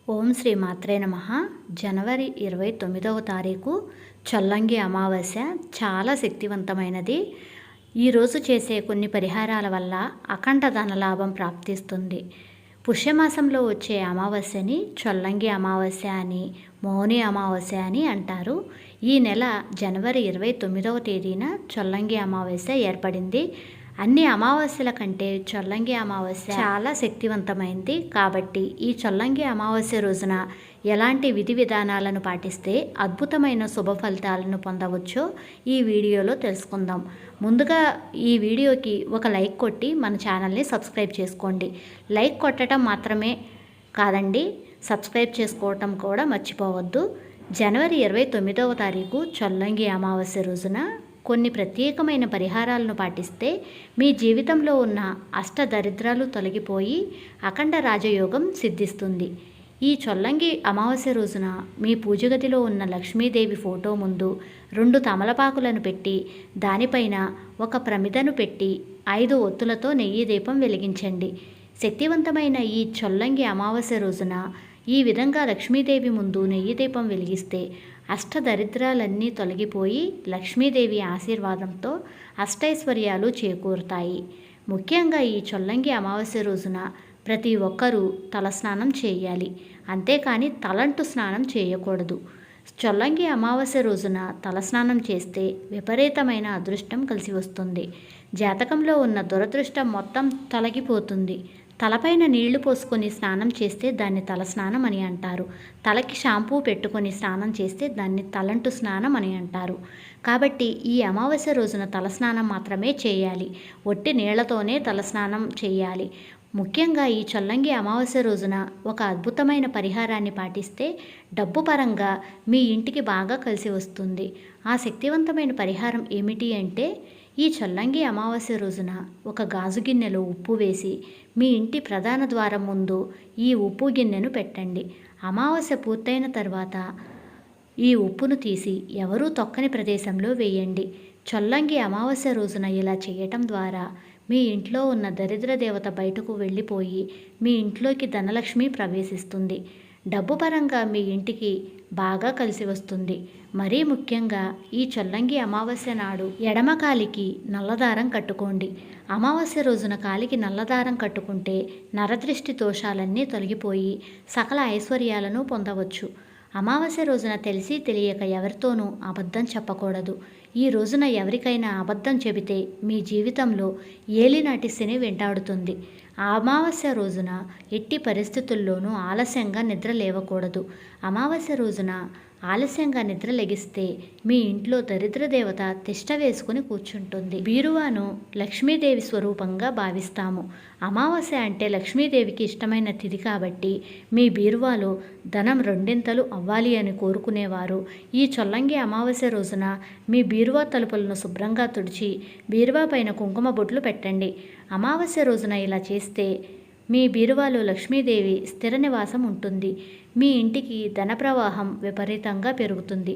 ఓం శ్రీ మాత్రే నమః. జనవరి 29వ తారీఖు చొల్లంగి అమావాస్య చాలా శక్తివంతమైనది. ఈరోజు చేసే కొన్ని పరిహారాల వల్ల అఖండ ధనలాభం ప్రాప్తిస్తుంది. పుష్యమాసంలో వచ్చే అమావాస్యని చొల్లంగి అమావాస్య అని, మౌని అమావాస్య అని అంటారు. ఈ నెల జనవరి 29వ తేదీన చొల్లంగి అమావాస్య ఏర్పడింది. అన్ని అమావాస్యల కంటే చొల్లంగి అమావాస్య చాలా శక్తివంతమైంది. కాబట్టి ఈ చొల్లంగి అమావాస్య రోజున ఎలాంటి విధి విధానాలను పాటిస్తే అద్భుతమైన శుభ ఫలితాలను పొందవచ్చో ఈ వీడియోలో తెలుసుకుందాం. ముందుగా ఈ వీడియోకి ఒక లైక్ కొట్టి మన ఛానల్ని సబ్స్క్రైబ్ చేసుకోండి. లైక్ కొట్టడం మాత్రమే కాదండి, సబ్స్క్రైబ్ చేసుకోవటం కూడా మర్చిపోవద్దు. జనవరి 29వ తారీఖు చొల్లంగి అమావాస్య రోజున కొన్ని ప్రత్యేకమైన పరిహారాలను పాటిస్తే మీ జీవితంలో ఉన్న అష్టదరిద్రాలు తొలగిపోయి అఖండ రాజయోగం సిద్ధిస్తుంది. ఈ చొల్లంగి అమావాస్య రోజున మీ పూజగదిలో ఉన్న లక్ష్మీదేవి ఫోటో ముందు 2 తమలపాకులను పెట్టి దానిపైన ఒక ప్రమిదను పెట్టి 5 ఒత్తులతో నెయ్యి దీపం వెలిగించండి. శక్తివంతమైన ఈ చొల్లంగి అమావాస్య రోజున ఈ విధంగా లక్ష్మీదేవి ముందు నెయ్యి దీపం వెలిగిస్తే అష్టదరిద్రాలన్నీ తొలగిపోయి లక్ష్మీదేవి ఆశీర్వాదంతో అష్టైశ్వర్యాలు చేకూరుతాయి. ముఖ్యంగా ఈ చొల్లంగి అమావాస్య రోజున ప్రతి ఒక్కరూ తలస్నానం చేయాలి, అంతేకాని తలంటు స్నానం చేయకూడదు. చొల్లంగి అమావాస్య రోజున తలస్నానం చేస్తే విపరీతమైన అదృష్టం కలిసి వస్తుంది. జాతకంలో ఉన్న దురదృష్టం మొత్తం తొలగిపోతుంది. తలపైన నీళ్లు పోసుకొని స్నానం చేస్తే దాన్ని తలస్నానం అని అంటారు. తలకి షాంపూ పెట్టుకొని స్నానం చేస్తే దాన్ని తలంటు స్నానం అని అంటారు. కాబట్టి ఈ అమావాస్య రోజున తలస్నానం మాత్రమే చేయాలి. ఒట్టి నీళ్లతోనే తలస్నానం చేయాలి. ముఖ్యంగా ఈ చొల్లంగి అమావాస్య రోజున ఒక అద్భుతమైన పరిహారాన్ని పాటిస్తే డబ్బు పరంగా మీ ఇంటికి బాగా కలిసి వస్తుంది. ఆ శక్తివంతమైన పరిహారం ఏమిటి అంటే, ఈ చొల్లంగి అమావాస్య రోజున ఒక గాజు గిన్నెలో ఉప్పు వేసి మీ ఇంటి ప్రధాన ద్వారం ముందు ఈ ఉప్పు గిన్నెను పెట్టండి. అమావాస్య పూర్తయిన తర్వాత ఈ ఉప్పును తీసి ఎవరూ తొక్కని ప్రదేశంలో వేయండి. చొల్లంగి అమావాస్య రోజున ఇలా చేయటం ద్వారా మీ ఇంట్లో ఉన్న దరిద్ర దేవత బయటకు వెళ్ళిపోయి మీ ఇంట్లోకి ధనలక్ష్మి ప్రవేశిస్తుంది. డబ్బు పరంగా మీ ఇంటికి బాగా కలిసి వస్తుంది. మరీ ముఖ్యంగా ఈ చొల్లంగి అమావాస్య నాడు ఎడమ కాలికి నల్లదారం కట్టుకోండి. అమావాస్య రోజున కాలికి నల్లదారం కట్టుకుంటే నరదృష్టి దోషాలన్నీ తొలగిపోయి సకల ఐశ్వర్యాలను పొందవచ్చు. అమావాస్య రోజున తెలిసి తెలియక ఎవరితోనూ అబద్ధం చెప్పకూడదు. ఈ రోజున ఎవరికైనా అబద్ధం చెబితే మీ జీవితంలో ఏలినాటి శని వెంటాడుతుంది. ఆ అమావాస్య రోజున ఎట్టి పరిస్థితుల్లోనూ ఆలస్యంగా నిద్ర లేవకూడదు. అమావాస్య రోజున ఆలస్యంగా నిద్ర లెగిస్తే మీ ఇంట్లో దరిద్ర దేవత తిష్ట వేసుకుని కూర్చుంటుంది. బీరువాను లక్ష్మీదేవి స్వరూపంగా భావిస్తాము. అమావాస్య అంటే లక్ష్మీదేవికి ఇష్టమైన తిథి కాబట్టి మీ బీరువాలో ధనం రెండింతలు అవ్వాలి అని కోరుకునేవారు ఈ చొల్లంగి అమావాస్య రోజున మీ బీరువా తలుపులను శుభ్రంగా తుడిచి బీరువా పైన కుంకుమ బొట్లు పెట్టండి. అమావాస్య రోజున ఇలా చేస్తే మీ బీరువాలో లక్ష్మీదేవి స్థిర నివాసం ఉంటుంది. మీ ఇంటికి ధన ప్రవాహం విపరీతంగా పెరుగుతుంది.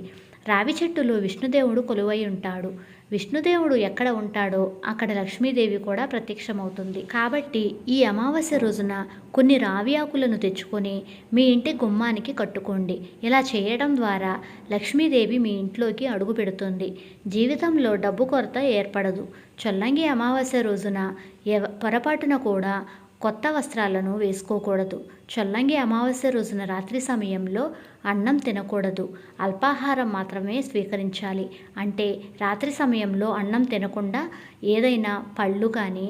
రావి చెట్టులో విష్ణుదేవుడు కొలువై ఉంటాడు. విష్ణుదేవుడు ఎక్కడ ఉంటాడో అక్కడ లక్ష్మీదేవి కూడా ప్రత్యక్షమవుతుంది. కాబట్టి ఈ అమావాస్య రోజున కొన్ని రావి ఆకులను తెచ్చుకొని మీ ఇంటి గుమ్మానికి కట్టుకోండి. ఇలా చేయడం ద్వారా లక్ష్మీదేవి మీ ఇంట్లోకి అడుగు పెడుతుంది. జీవితంలో డబ్బు కొరత ఏర్పడదు. చొల్లంగి అమావాస్య రోజున పొరపాటున కూడా కొత్త వస్త్రాలను వేసుకోకూడదు. చొల్లంగి అమావాస్య రోజున రాత్రి సమయంలో అన్నం తినకూడదు. అల్పాహారం మాత్రమే స్వీకరించాలి. అంటే రాత్రి సమయంలో అన్నం తినకుండా ఏదైనా పళ్ళు కానీ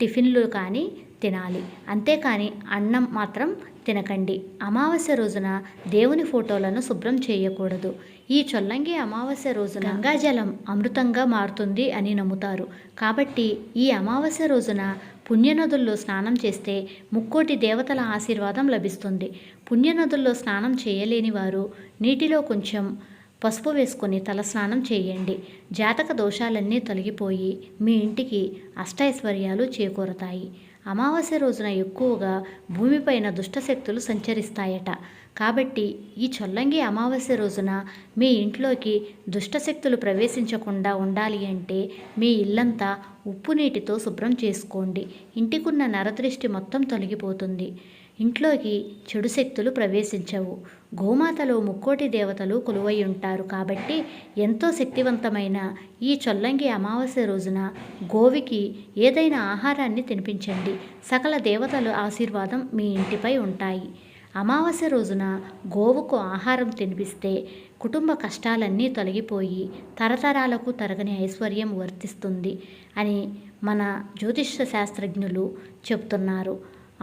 టిఫిన్లు కానీ తినాలి. అంతేకాని అన్నం మాత్రం తినకండి. అమావాస్య రోజున దేవుని ఫోటోలను శుభ్రం చేయకూడదు. ఈ చొల్లంగి అమావాస్య రోజున గంగాజలం అమృతంగా మారుతుంది అని నమ్ముతారు. కాబట్టి ఈ అమావాస్య రోజున పుణ్యనదుల్లో స్నానం చేస్తే ముక్కోటి దేవతల ఆశీర్వాదం లభిస్తుంది. పుణ్యనదుల్లో స్నానం చేయలేని వారు నీటిలో కొంచెం పసుపు వేసుకొని తలస్నానం చేయండి. జాతక దోషాలన్నీ తొలగిపోయి మీ ఇంటికి అష్టైశ్వర్యాలు చేకూరతాయి. అమావాస్య రోజున ఎక్కువగా భూమిపైన దుష్టశక్తులు సంచరిస్తాయట. కాబట్టి ఈ చొల్లంగి అమావాస్య రోజున మీ ఇంట్లోకి దుష్టశక్తులు ప్రవేశించకుండా ఉండాలి అంటే మీ ఇల్లంతా ఉప్పు నీటితో శుభ్రం చేసుకోండి. ఇంటికున్న నరదృష్టి మొత్తం తొలగిపోతుంది. ఇంట్లోకి చెడు శక్తులు ప్రవేశించవు. గోమాతలో ముక్కోటి దేవతలు కొలువై ఉంటారు కాబట్టి ఎంతో శక్తివంతమైన ఈ చొల్లంగి అమావాస్య రోజున గోవికి ఏదైనా ఆహారాన్ని తినిపించండి. సకల దేవతల ఆశీర్వాదం మీ ఇంటిపై ఉంటాయి. అమావాస్య రోజున గోవుకు ఆహారం తినిపిస్తే కుటుంబ కష్టాలన్నీ తొలగిపోయి తరతరాలకు తరగని ఐశ్వర్యం వర్తిస్తుంది అని మన జ్యోతిష్య శాస్త్రజ్ఞులు చెప్తున్నారు.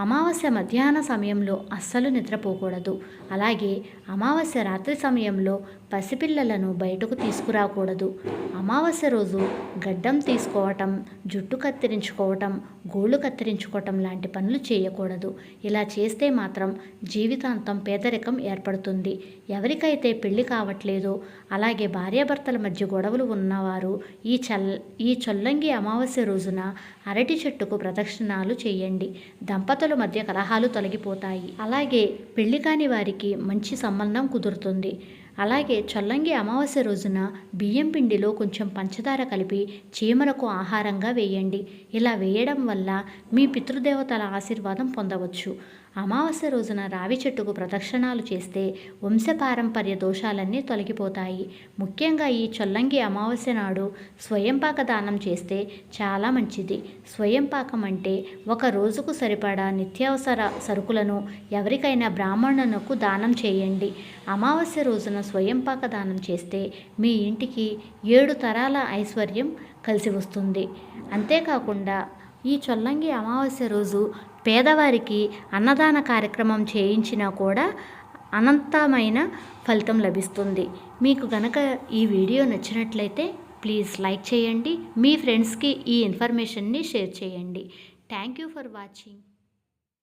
అమావాస్య మధ్యాహ్న సమయంలో అస్సలు నిద్రపోకూడదు. అలాగే అమావాస్య రాత్రి సమయంలో పసిపిల్లలను బయటకు తీసుకురాకూడదు. అమావాస్య రోజు గడ్డం తీసుకోవటం, జుట్టు కత్తిరించుకోవటం, గోళ్ళు కత్తిరించుకోవటం లాంటి పనులు చేయకూడదు. ఇలా చేస్తే మాత్రం జీవితాంతం పేదరికం ఏర్పడుతుంది. ఎవరికైతే పెళ్లి కావట్లేదో, అలాగే భార్యాభర్తల మధ్య గొడవలు ఉన్నవారు ఈ చొల్లంగి అమావాస్య రోజున అరటి చెట్టుకు ప్రదక్షిణాలు చేయండి. దంపతుల మధ్య కలహాలు తొలగిపోతాయి. అలాగే పెళ్లి కాని వారికి మంచి సంబంధం కుదురుతుంది. అలాగే చొల్లంగి అమావాస్య రోజున బియ్యం పిండిలో కొంచెం పంచదార కలిపి చీమలకు ఆహారంగా వేయండి. ఇలా వేయడం వల్ల మీ పితృదేవతల ఆశీర్వాదం పొందవచ్చు. అమావాస్య రోజున రావి చెట్టుకు ప్రదక్షిణాలు చేస్తే వంశపారంపర్య దోషాలన్నీ తొలగిపోతాయి. ముఖ్యంగా ఈ చొల్లంగి అమావాస్య నాడు స్వయంపాక దానం చేస్తే చాలా మంచిది. స్వయంపాకం అంటే ఒక రోజుకు సరిపడా నిత్యావసర సరుకులను ఎవరికైనా బ్రాహ్మణులకు దానం చేయండి. అమావాస్య రోజున స్వయంపాక దానం చేస్తే మీ ఇంటికి 7 తరాల ఐశ్వర్యం కలిసి వస్తుంది. అంతేకాకుండా ఈ చొల్లంగి అమావాస్య రోజు పేదవారికి అన్నదాన కార్యక్రమం చేయించినా కూడా అనంతమైన ఫలితం లభిస్తుంది. మీకు గనక ఈ వీడియో నచ్చినట్లయితే ప్లీజ్ లైక్ చేయండి. మీ ఫ్రెండ్స్కి ఈ ఇన్ఫర్మేషన్ని షేర్ చేయండి. Thank you for watching.